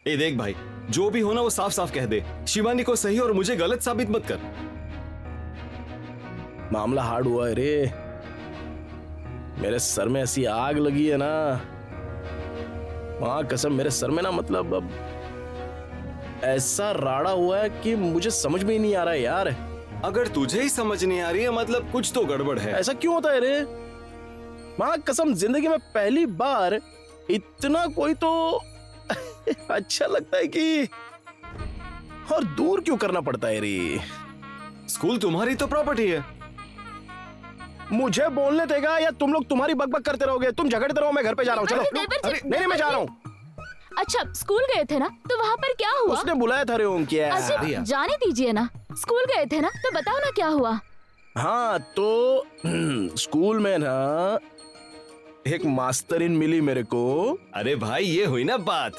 ए देख भाई, जो भी हो ना वो साफ साफ कह दे। शिवानी को सही और मुझे गलत साबित मत कर। मामला हार्ड हुआ है रे। मेरे सर में ऐसी आग लगी है ना, वहां कसम मेरे सर में ना मतलब अब ऐसा राड़ा हुआ है कि मुझे समझ में ही नहीं आ रहा है यार। अगर तुझे ही समझ नहीं आ रही है मतलब कुछ तो गड़बड़ है। ऐसा क्यों होता है रे? वहां कसम जिंदगी में पहली बार इतना कोई तो अच्छा लगता है कि और दूर क्यों करना पड़ता है रे? स्कूल तुम्हारी तो प्रॉपर्टी है। मुझे बोलने देगा या तुम लोग तुम्हारी बकबक करते रहोगे? तुम झगड़ते रहो, मैं घर पे जा रहा हूँ। चलो। अरे नहीं मैं जा रहा हूँ। अच्छा, स्कूल गए थे ना, तो वहाँ पर क्या हुआ? उसने बुलाया था रे ओम। क्या? अच्छा, जाने दीजिए ना। स्कूल गए थे ना, तो बताओ ना क्या हुआ? हाँ तो स्कूल में ना एक मास्टरिन मिली मेरे को। अरे भाई ये हुई ना बात।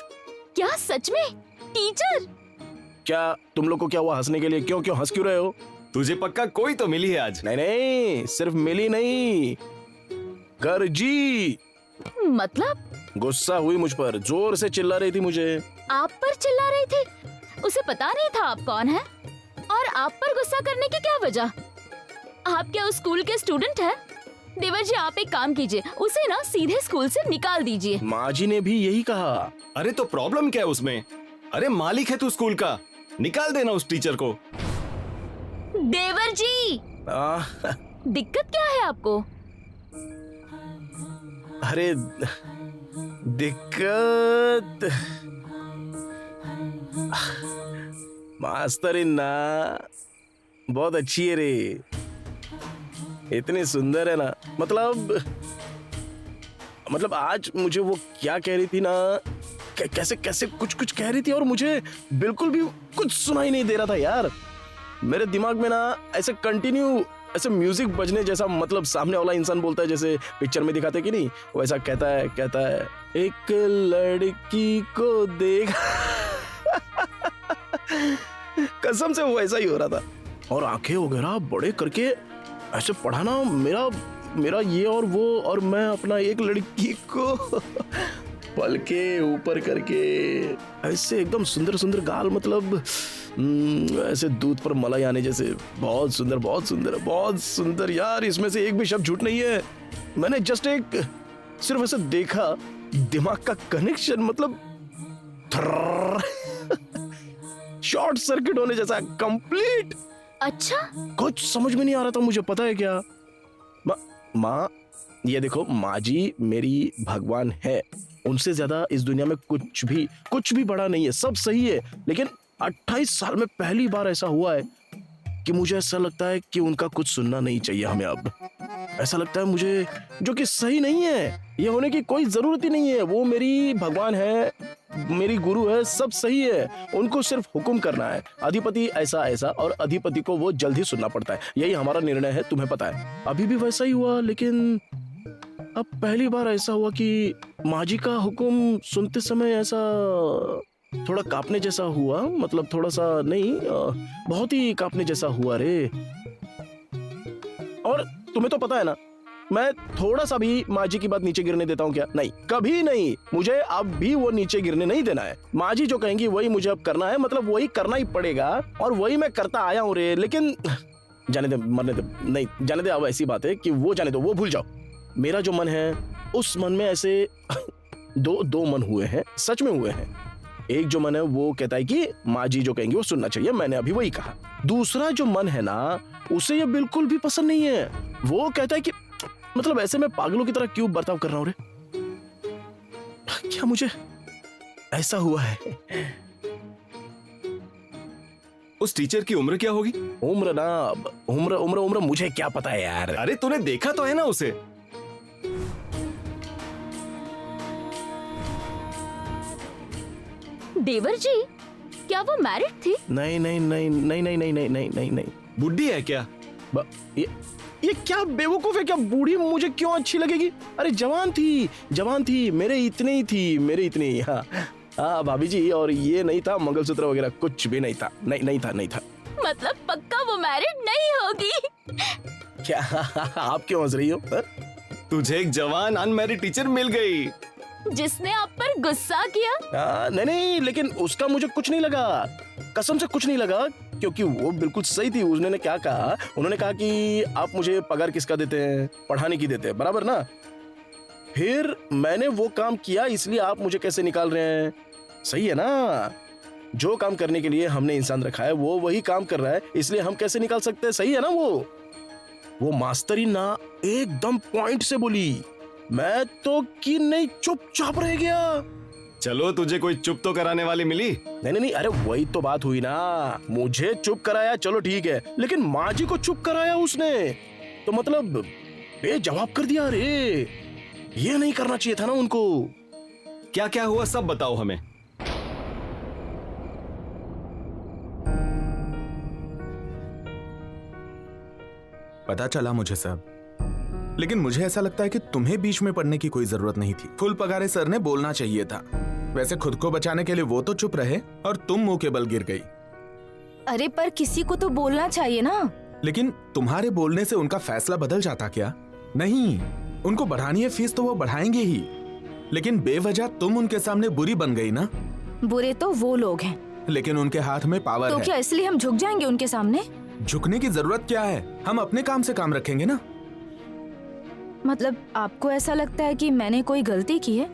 क्या सच में? टीचर? क्या तुम लोग को क्या हुआ हंसने के लिए? क्यों हंस क्यों रहे हो? तुझे पक्का कोई तो मिली है आज। नहीं सिर्फ मिली नहीं, गर्जी। मतलब? गुस्सा हुई मुझ पर, जोर से चिल्ला रही थी मुझे। आप पर चिल्ला रही थी? उसे पता नहीं था आप कौन हैं? और आप पर गुस्सा करने की क्या वजह? आप क्या उस स्कूल के स्टूडेंट हैं? देवर जी, आप एक काम कीजिए, उसे ना सीधे स्कूल से निकाल दीजिए। माँ जी ने भी यही कहा। अरे तो प्रॉब्लम क्या है उसमें? अरे मालिक है तू स्कूल का, निकाल देना उस टीचर को। देवर जी, दिक्कत क्या है आपको? अरे दिक्कत मास्टरिन ना बहुत अच्छी है रे, इतनी सुंदर है ना। मतलब आज मुझे वो क्या कह रही थी ना, कैसे कैसे कुछ कह रही थी और मुझे बिल्कुल भी कुछ सुनाई नहीं दे रहा था यार। मेरे दिमाग में ना ऐसे कंटिन्यू ऐसे म्यूजिक बजने जैसा, मतलब सामने वाला इंसान बोलता है जैसे पिक्चर में दिखाते कि नहीं, वैसा कहता है एक लड़की को देख कसम से वो ऐसा ही हो रहा था। और आंखें वगैरह बड़े करके ऐसे पढ़ाना मेरा ये और वो, और मैं अपना एक लड़की को पल के ऊपर करके ऐसे एकदम सुंदर सुंदर गाल, मतलब ऐसे दूध पर मलाई आने जैसे। बहुत सुंदर बहुत सुंदर बहुत सुंदर यार, इसमें से एक भी शब्द झूठ नहीं है। मैंने जस्ट सिर्फ ऐसे देखा, दिमाग का कनेक्शन मतलब शॉर्ट सर्किट होने जैसा कंप्लीट। अच्छा, कुछ समझ में नहीं आ रहा था मुझे, पता है क्या? माँ ये देखो, माँ जी मेरी भगवान है, उनसे ज्यादा इस दुनिया में कुछ भी बड़ा नहीं है, सब सही है। लेकिन 28 साल में पहली बार ऐसा हुआ है कि मुझे ऐसा लगता है कि उनका कुछ सुनना नहीं चाहिए हमें अब। ऐसा लगता है मुझे, जो कि सही नहीं है। ये होने की कोई जरूरत ही नहीं है। वो मेरी भगवान है, मेरी गुरु है, सब सही है। उनको सिर्फ हुक्म करना है, अधिपति ऐसा और अधिपति को वो जल्द ही सुनना पड़ता है। यही हमारा निर्णय है, तुम्हें पता है। अभी भी वैसा ही हुआ, लेकिन अब पहली बार ऐसा हुआ कि माँ जी का हुक्म सुनते समय ऐसा थोड़ा कांपने जैसा हुआ। मतलब थोड़ा सा नहीं, बहुत ही कांपने जैसा हुआ रे। और तुम्हें तो पता है ना, मैं थोड़ा सा भी माँ जी की बात नीचे गिरने देता हूँ क्या? नहीं, कभी नहीं। मुझे अब भी वो नीचे गिरने नहीं देना है। माँ जी जो कहेंगी वही मुझे अब करना है, मतलब वही करना ही पड़ेगा, और वही मैं करता आया हूँ रे। लेकिन जाने दे, मरने दे, नहीं जाने दे। अब ऐसी बात है कि वो जाने दो, वो भूल जाओ। मेरा जो मन है, उस मन में ऐसे दो मन हुए हैं, सच में हुए हैं। एक जो मन है वो कहता है कि माँ जी जो कहेंगे वो सुनना चाहिए, मैंने अभी वही कहा। दूसरा जो मन है ना, उसे ये बिल्कुल भी पसंद नहीं है। वो कहता है कि मतलब ऐसे मैं पागलों की तरह क्यों बर्ताव कर रहा हूं रे? क्या मुझे ऐसा हुआ है? उस टीचर की उम्र क्या होगी? उम्र ना, उम्र मुझे क्या पता है यार। अरे तूने देखा तो है ना उसे। देवर जी, क्या वो मैरिड थी? नहीं। बुढ़ी है क्या? ये क्या बेवकूफ है? क्या बूढ़ी मुझे क्यों अच्छी लगेगी? अरे जवान थी, मेरे इतनी ही। हाँ भाभी जी, और ये नहीं था मंगलसूत्र वगैरह, कुछ भी नहीं था। नहीं था। मतलब पक्का वो मैरिड नहीं होगी? क्या आप क्यों हंस रही हो? तुझे एक जवान अनमैरिड टीचर मिल गई। जिसने आप पर गुस्सा किया? नहीं नहीं, लेकिन उसका मुझे कुछ नहीं लगा, कसम से कुछ नहीं लगा, क्योंकि वो बिल्कुल सही थी। उसने क्या कहा, उन्होंने कहा कि आप मुझे पगार किसका देते हैं, पढ़ाने की देते हैं, बराबर ना। फिर मैंने वो काम किया, इसलिए आप मुझे कैसे निकाल रहे हैं? सही है ना, जो काम करने के लिए हमने इंसान रखा है वो वही काम कर रहा है, इसलिए हम कैसे निकाल सकते हैं? सही है ना। वो मास्तरी ना एकदम पॉइंट से बोली, मैं तो कि नहीं चुपचाप रह गया। चलो, तुझे कोई चुप तो कराने वाली मिली? नहीं नहीं, अरे वही तो बात हुई ना, मुझे चुप कराया चलो ठीक है, लेकिन माँ जी को चुप कराया उसने, तो मतलब बेजवाब कर दिया। अरे ये नहीं करना चाहिए था ना उनको। क्या क्या हुआ सब बताओ हमें। पता चला मुझे सब, लेकिन मुझे ऐसा लगता है कि तुम्हें बीच में पड़ने की कोई जरूरत नहीं थी। फुल पगारे सर ने बोलना चाहिए था। वैसे खुद को बचाने के लिए वो तो चुप रहे और तुम मुंह के बल गिर गई। अरे पर किसी को तो बोलना चाहिए ना। लेकिन तुम्हारे बोलने से उनका फैसला बदल जाता क्या? नहीं, उनको बढ़ानी है फीस तो वो बढ़ाएंगे ही, लेकिन बेवजह तुम उनके सामने बुरी बन गई ना। बुरे तो वो लोग हैं, लेकिन उनके हाथ में पावर तो है। क्या इसलिए हम झुक जाएंगे उनके सामने? झुकने की जरूरत क्या है, हम अपने काम से काम रखेंगे ना। मतलब आपको ऐसा लगता है कि मैंने कोई गलती की है?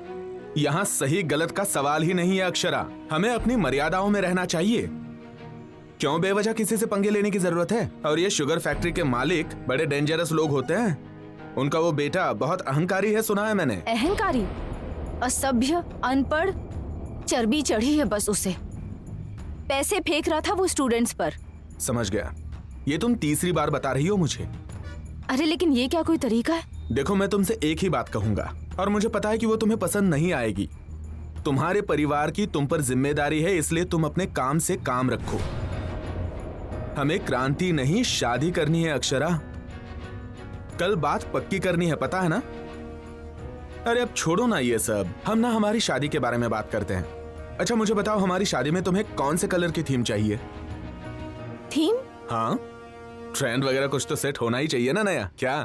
यहाँ सही गलत का सवाल ही नहीं है अक्षरा, हमें अपनी मर्यादाओं में रहना चाहिए। क्यों बेवजह किसी से पंगे लेने की जरूरत है? और ये शुगर फैक्ट्री के मालिक बड़े डेंजरस लोग होते हैं। उनका वो बेटा बहुत अहंकारी है, सुना है मैंने। अहंकारी, असभ्य, अनपढ़, चर्बी चढ़ी है बस उसे। पैसे फेंक रहा था वो स्टूडेंट्स पर। समझ गया, ये तुम तीसरी बार बता रही हो मुझे। अरे लेकिन ये क्या कोई तरीका है? देखो, मैं तुमसे एक ही बात कहूंगा और मुझे पता है कि वो तुम्हें पसंद नहीं आएगी। तुम्हारे परिवार की तुम पर जिम्मेदारी है, इसलिए तुम अपने काम से काम रखो। हमें क्रांति नहीं शादी करनी है अक्षरा, कल बात पक्की करनी है, पता है ना। अरे अब छोड़ो ना ये सब, हम ना हमारी शादी के बारे में बात करते हैं। अच्छा मुझे बताओ, हमारी शादी में तुम्हें कौन से कलर की थीम चाहिए? थीम? हाँ, ट्रेंड वगैरह कुछ तो सेट होना ही चाहिए ना नया। क्या?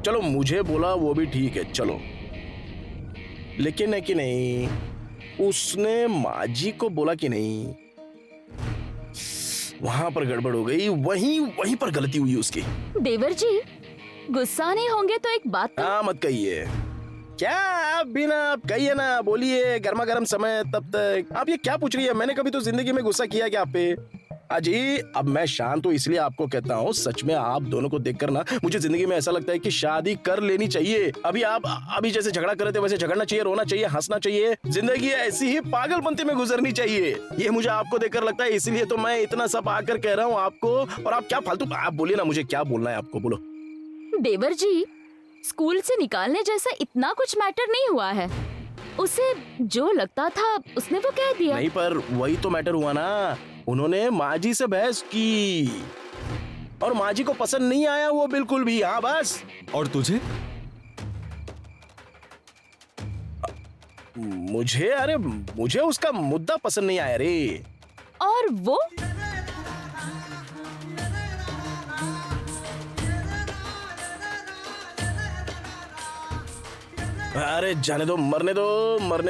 चलो मुझे बोला वो भी ठीक है, चलो, लेकिन है कि नहीं, उसने माँ जी को बोला कि नहीं, वहां पर गड़बड़ हो गई, वहीं पर गलती हुई उसकी। देवर जी गुस्सा नहीं होंगे तो एक बात हाँ मत कहिए। क्या आप भी ना, आप कहिए ना, बोलिए, गर्मा गर्म समय तब तक। आप ये क्या पूछ रही है? मैंने कभी तो जिंदगी में गुस्सा किया क्या आप पे? अजी अब मैं शांत हूँ इसलिए आपको कहता हूँ, सच में आप दोनों को देखकर ना मुझे जिंदगी में ऐसा लगता है कि शादी कर लेनी चाहिए। अभी जैसे झगड़ा कर रहे थे वैसे झगड़ना चाहिए, रोना चाहिए, हंसना चाहिए, जिंदगी ऐसी ही पागलपंती में गुजरनी चाहिए। ये मुझे आपको देखकर लगता है, इसीलिए तो मैं इतना सब आकर कह रहा हूँ आपको। और आप क्या फालतू, आप बोलिए ना, मुझे क्या बोलना है आपको, बोलो। देवर जी स्कूल से निकालने जैसा इतना कुछ मैटर नहीं हुआ है, उसे जो लगता था उसने वो कह दिया। नहीं पर वही तो मैटर हुआ ना, उन्होंने माँ जी से बहस की और माँ जी को पसंद नहीं आया वो बिल्कुल भी। हाँ बस। और तुझे? मुझे उसका मुद्दा पसंद नहीं आया रे। और वो? अरे जाने दो, मरने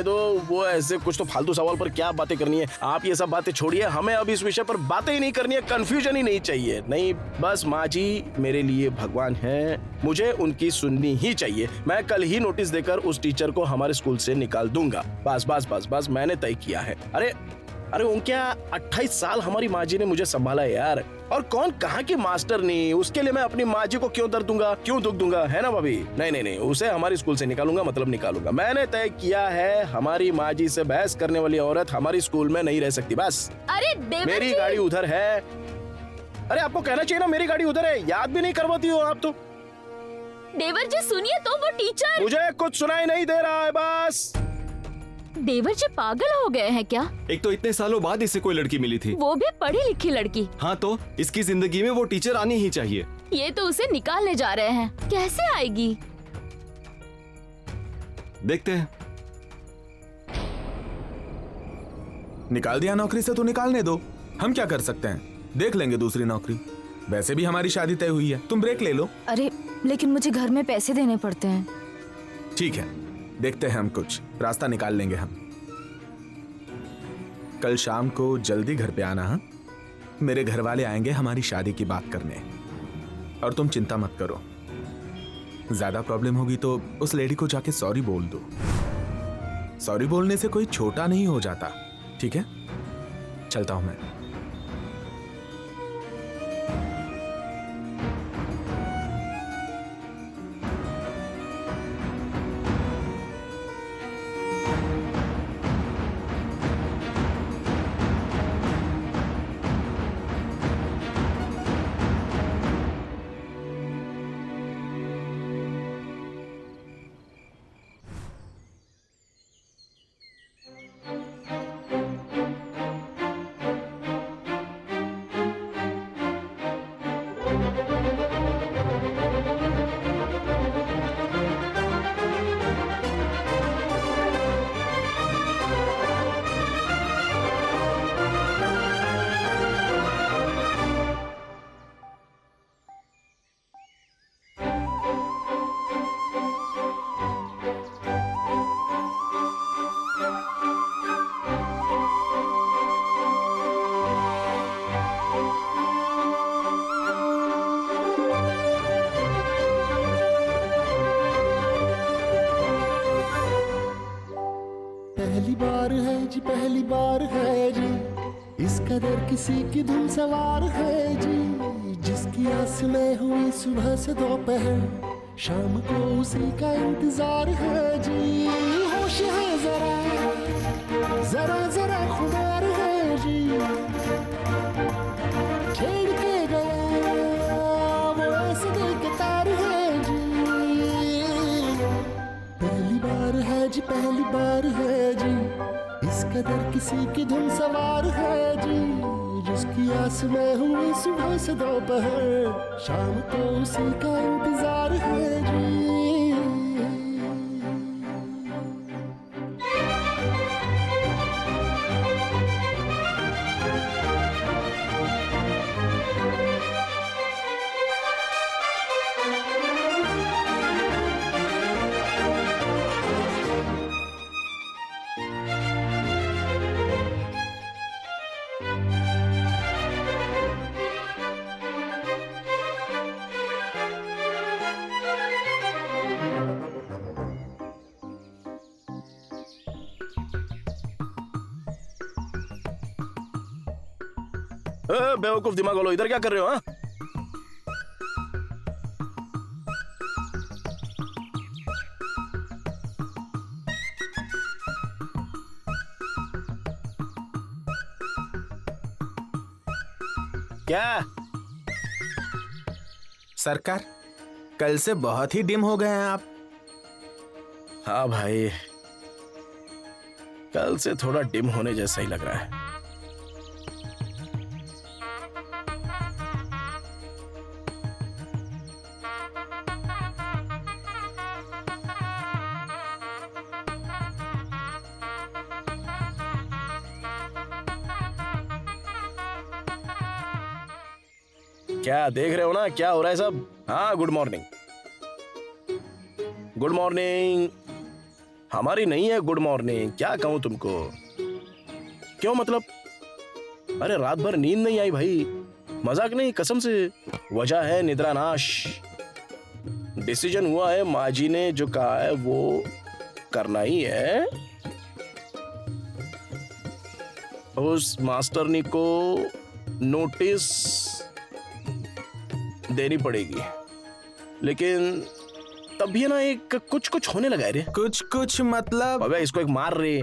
दो। वो ऐसे कुछ तो फालतू सवाल पर क्या बातें करनी है? आप ये सब बातें छोड़िए, हमें अब इस विषय पर बातें ही नहीं करनी है, कंफ्यूजन ही नहीं चाहिए। नहीं, बस माँ जी मेरे लिए भगवान है, मुझे उनकी सुननी ही चाहिए। मैं कल ही नोटिस देकर उस टीचर को हमारे स्कूल से निकाल दूंगा। बस मैंने तय किया है। अरे उनके 28 साल हमारी माँ जी ने मुझे संभाला है यार, और कौन कहाँ की मास्टर नहीं, उसके लिए मैं अपनी माँ जी को क्यों दर्द दूंगा, क्यों दुख दूंगा, है ना भाभी? नहीं, उसे हमारी स्कूल से निकालूंगा, मतलब निकालूंगा। मैंने तय किया है, हमारी माँ जी से बहस करने वाली औरत हमारी स्कूल में नहीं रह सकती। बस। अरे देवर मेरी जी। गाड़ी उधर है। अरे आपको कहना चाहिए ना, मेरी गाड़ी उधर है, याद भी नहीं करवाती हो आप तो। देवर जी सुनिए तो, वो टीचर। मुझे कुछ सुनाई नहीं दे रहा है, बस। देवर जी पागल हो गए हैं क्या? एक तो इतने सालों बाद इसे कोई लड़की मिली थी, वो भी पढ़ी लिखी लड़की। हाँ तो इसकी जिंदगी में वो टीचर आनी ही चाहिए। ये तो उसे निकालने जा रहे हैं, कैसे आएगी? देखते हैं। निकाल दिया नौकरी से तो निकालने दो, हम क्या कर सकते हैं, देख लेंगे दूसरी नौकरी। वैसे भी हमारी शादी तय हुई है, तुम ब्रेक ले लो। अरे लेकिन मुझे घर में पैसे देने पड़ते हैं। ठीक है, देखते हैं, हम कुछ रास्ता निकाल लेंगे हम। कल शाम को जल्दी घर पे आना। हाँ, मेरे घर वाले आएंगे हमारी शादी की बात करने। और तुम चिंता मत करो, ज्यादा प्रॉब्लम होगी तो उस लेडी को जाके सॉरी बोल दो। सॉरी बोलने से कोई छोटा नहीं हो जाता। ठीक है, चलता हूं मैं। पहली बार है जी, पहली बार है जी, इस कदर किसी की धुन सवार है जी। जिसकी आस में हुई सुबह से दोपहर, शाम को उसी का इंतजार है जी। होश है जरा जरा जरा खुमार है जी, छेड़ के गया वो ऐसे दिल के तार है जी। पहली बार है जी, पहली बार है जी, इस कदर किसी की धुन सवार है जी। जिसकी आस में हुई सुबह से दोपहर, शाम को उसी का इंतजार है जी। बेवकूफ दिमाग वालों, इधर क्या कर रहे हो? हाँ, क्या? सरकार, कल से बहुत ही डिम हो गए हैं आप। हाँ भाई, कल से थोड़ा डिम होने जैसा ही लग रहा है। क्या देख रहे हो ना, क्या हो रहा है सब? हाँ, गुड मॉर्निंग। गुड मॉर्निंग हमारी नहीं है गुड मॉर्निंग। क्या कहूं तुमको? क्यों मतलब? अरे रात भर नींद नहीं आई भाई, मजाक नहीं, कसम से। वजह है निद्रानाश। डिसीजन हुआ है, माँ जी ने जो कहा है वो करना ही है। उस मास्टरनी को नोटिस देनी पड़ेगी, लेकिन तब भी ना एक कुछ कुछ होने लगा है रे। कुछ कुछ मतलब? अबे इसको एक मार रे।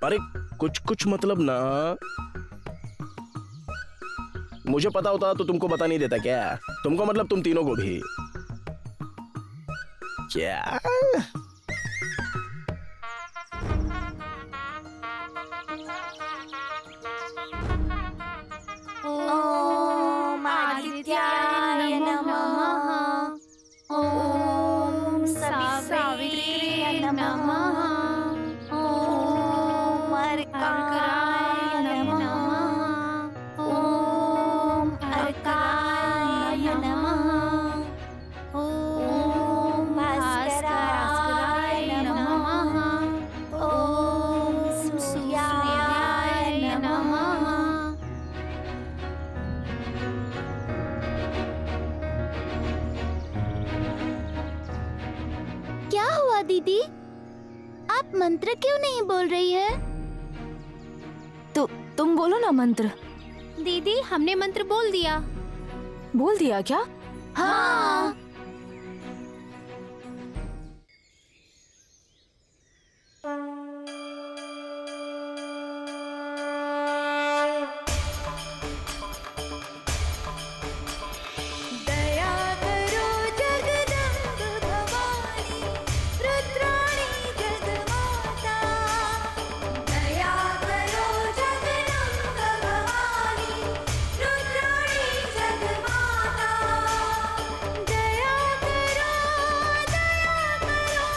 अरे कुछ कुछ मतलब ना, मुझे पता होता तो तुमको बता नहीं देता क्या? तुमको मतलब तुम तीनों को भी। क्या? ओम आदित्याय नमः। ओम सावित्री नमः। ओम अर्काय नमः। ओम अर्काय नमः। ओम भास्कराय दीदी, आप मंत्र क्यों नहीं बोल रही है? तुम बोलो ना मंत्र। दीदी, हमने मंत्र बोल दिया। बोल दिया क्या? हाँ। दया करो जगदम्ब भवानी, रुद्राणी जगमाता। दया करो जगदम्ब भवानी, रुद्राणी जगमाता। दया करो, दया करो,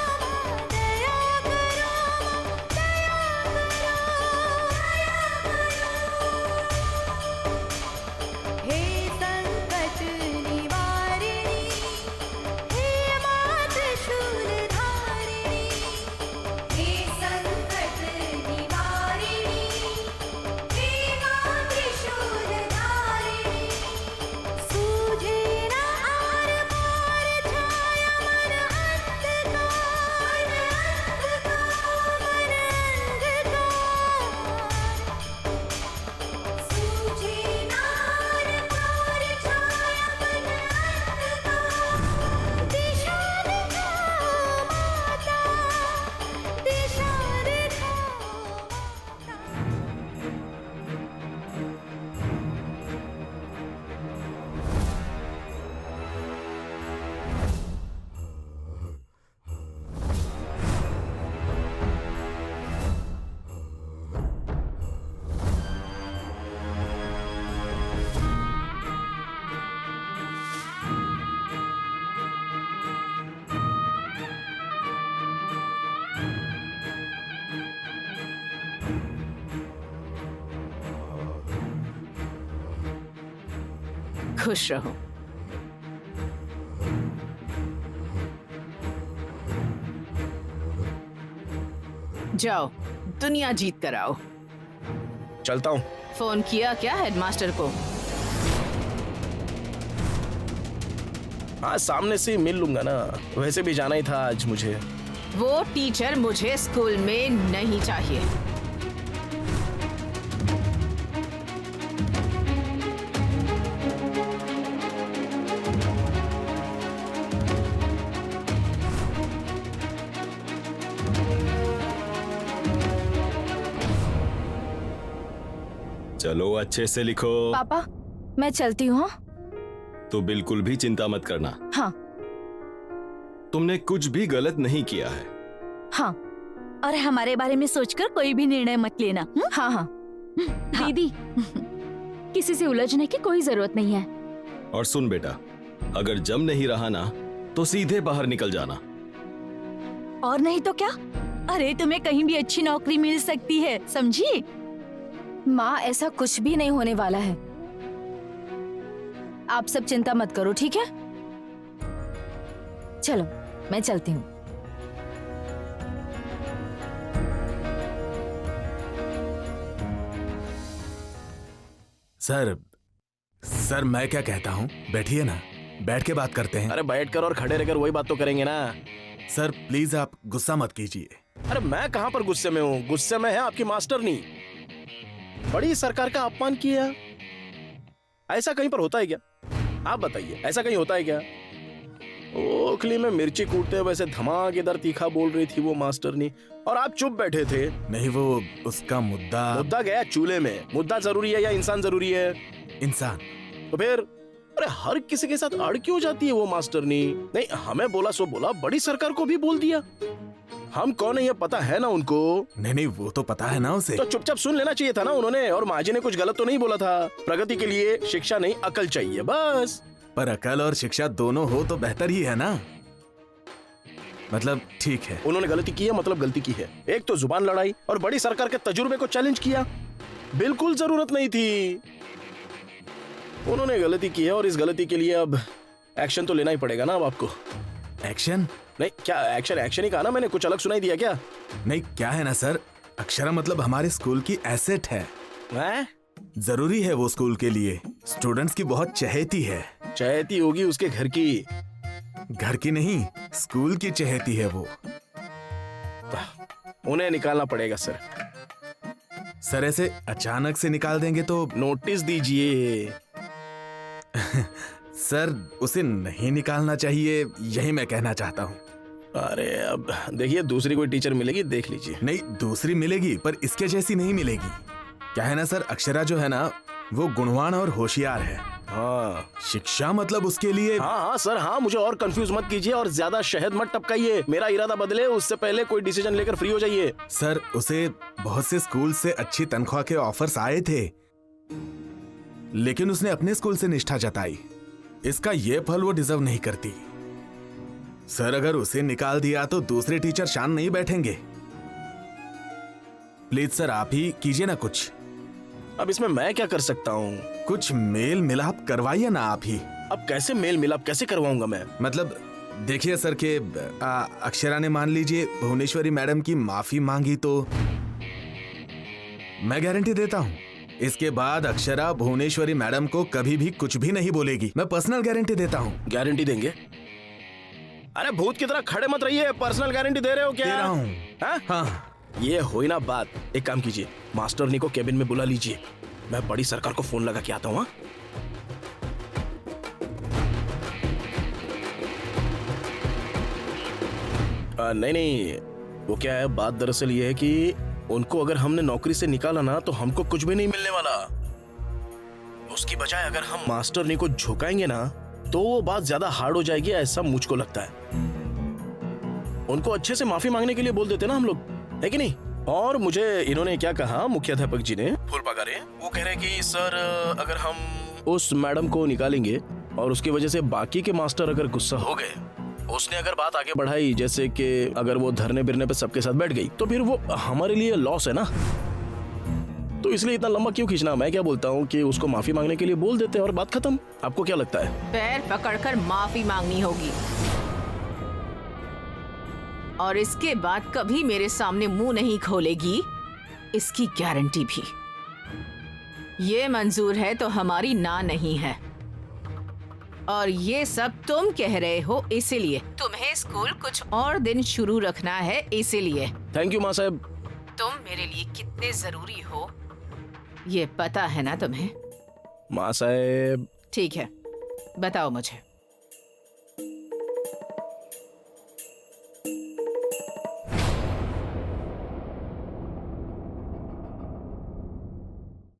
दया करो, दया करो। हे संकट निवारिणी, हे मात शूलधारिणी। हे संकट निवारिणी, हे मात शूलधारिणी। सूझे न आर पार, छाया मन अंधकार, मन अंधकार। सूझे नार पार, छाया मन अंधकार। दिशा दिखाओ माता, दिशा दिखाओ माता। खुश रहो। जाओ, दुनिया जीत कर आओ। चलता हूँ। फोन किया क्या हेडमास्टर को? हाँ, सामने से ही मिल लूंगा ना, वैसे भी जाना ही था आज मुझे। वो टीचर मुझे स्कूल में नहीं चाहिए। चलो अच्छे से लिखो। पापा, मैं चलती हूँ। हाँ? तो बिल्कुल भी चिंता मत करना। हाँ तुमने कुछ भी गलत नहीं किया है। हाँ और हमारे बारे में सोचकर कोई भी निर्णय मत लेना। हाँ हाँ। दीदी, किसी से उलझने की कोई जरूरत नहीं है। और सुन बेटा, अगर जम नहीं रहा ना तो सीधे बाहर निकल जाना। और नहीं तो क्या? अरे तुम्हें कहीं भी अच्छी नौकरी मिल सकती है, समझी? माँ, ऐसा कुछ भी नहीं होने वाला है। आप सब चिंता मत करो, ठीक है? चलो, मैं चलती हूँ। सर मैं क्या कहता हूँ, बैठिए ना, बैठ के बात करते हैं। अरे बैठकर और खड़े रहकर वही बात तो करेंगे ना। सर प्लीज आप गुस्सा मत कीजिए। अरे मैं कहाँ पर गुस्से में हूँ? गुस्से में है आपकी मास्टरनी। बड़ी सरकार का अपमान किया। ऐसा कहीं पर होता है क्या? आप बताइए, ऐसा कहीं होता है क्या? ओखली में मिर्ची कूटते हुए वैसे धमाकेदार तीखा बोल रही थी वो मास्टरनी, और आप चुप बैठे थे। नहीं, वो उसका मुद्दा गया चूल्हे में। मुद्दा जरूरी है या इंसान जरूरी है? इंसान। तो फिर अरे हर किसी के साथ अड़ क्यों जाती है वो मास्टरनी? नहीं, हमें बोला सो बोला, बड़ी सरकार को भी बोल दिया। हम कौन है ये पता है ना उनको? नहीं, वो तो पता है ना उसे। तो चुपचाप सुन लेना चाहिए था ना उन्होंने। और माँ जी ने कुछ गलत तो नहीं बोला था। प्रगति के लिए शिक्षा नहीं, अकल चाहिए, बस। पर अकल और शिक्षा दोनों हो तो बेहतर ही है ना। मतलब ठीक है, उन्होंने गलती की है, मतलब गलती की है। एक तो जुबान लड़ाई और बड़ी सरकार के तजुर्बे को चैलेंज किया। बिल्कुल जरूरत नहीं थी। उन्होंने गलती की है और इस गलती के लिए अब एक्शन तो लेना ही पड़ेगा ना अब आपको। एक्शन? नहीं, क्या एक्शन ही कहा ना मैंने? कुछ अलग सुनाई दिया क्या? नहीं, क्या है ना सर, अक्षरा मतलब हमारे स्कूल की एसेट है। जरूरी है वो स्कूल के लिए। स्टूडेंट्स की बहुत चहेती है। चहेती होगी उसके घर की। घर की नहीं, स्कूल की चहेती है वो। उन्हें निकालना पड़ेगा सर। सर ऐसे अचानक से निकाल देंगे तो नोटिस दीजिए। सर उसे नहीं निकालना चाहिए, यही मैं कहना चाहता हूँ। अरे अब देखिए, दूसरी कोई टीचर मिलेगी, देख लीजिए। नहीं, दूसरी मिलेगी पर इसके जैसी नहीं मिलेगी। क्या है ना सर, अक्षरा जो है ना वो गुणवान और होशियार है। हाँ शिक्षा मतलब उसके लिए हाँ सर, हाँ मुझे और कंफ्यूज मत कीजिए और ज्यादा शहद मत टपकाइए। मेरा इरादा बदले उससे पहले कोई डिसीजन लेकर फ्री हो जाइए। सर उसे बहुत से स्कूल से अच्छी तनख्वाह के ऑफर्स आए थे, लेकिन उसने अपने स्कूल से निष्ठा जताई। इसका ये फल वो डिजर्व नहीं करती। सर अगर उसे निकाल दिया तो दूसरे टीचर शांत नहीं बैठेंगे। प्लीज सर आप ही कीजिए ना कुछ। अब इसमें मैं क्या कर सकता हूँ? कुछ मेल मिलाप करवाइए ना आप ही। अब कैसे मेल मिलाप कैसे करवाऊंगा मैं? मतलब देखिए सर के अक्षरा ने मान लीजिए भुवनेश्वरी मैडम की माफी मांगी तो मैं गारंटी देता हूँ इसके बाद अक्षरा भुवनेश्वरी मैडम को कभी भी कुछ भी नहीं बोलेगी। मैं पर्सनल गारंटी देता हूँ। गारंटी देंगे? अरे भूत की तरह खड़े मत रहिए, पर्सनल गारंटी दे रहे हो क्या? दे रहा हूँ। हाँ ये हो ही ना बात। एक काम कीजिए, मास्टरनी को केबिन में बुला लीजिए, मैं बड़ी सरकार को फोन लगा के आता हूँ। नहीं, वो क्या है, बात दरअसल ये है कि उनको अगर हमने नौकरी से निकाला ना तो हमको कुछ भी नहीं मिलने वाला। उसकी बजाय अगर हम मास्टरनी को झुकाएंगे ना तो वो बात ज्यादा हार्ड हो जाएगी, ऐसा मुझको लगता है। उनको अच्छे से माफी मांगने के लिए बोल देते ना हम लोग, है कि नहीं? और मुझे इन्होंने क्या कहा, मुख्याध्यापक जी ने फूल पकारे, वो कह रहे कि सर अगर हम उस मैडम को निकालेंगे और उसकी वजह से बाकी के मास्टर अगर गुस्सा हो गए, उसने अगर बात आगे बढ़ाई जैसे कि अगर वो धरने बिरने पे सबके साथ बैठ गई तो फिर वो हमारे लिए लॉस है ना। तो इसलिए इतना लंबा क्यों खींचना? मैं क्या बोलता हूँ कि उसको माफी मांगने के लिए बोल देते और बात खत्म। आपको क्या लगता है? पैर पकड़कर माफी मांगनी होगी और इसके बाद कभी मेरे सामने मुंह नहीं खोलेगी, इसकी गारंटी भी। ये मंजूर है तो हमारी ना नहीं है। और ये सब तुम कह रहे हो इसीलिए। तुम्हें स्कूल कुछ और दिन शुरू रखना है इसीलिए। थैंक यू माँ साहब। तुम मेरे लिए कितने जरूरी हो ये पता है ना तुम्हें? माँ साहब ठीक है, बताओ मुझे।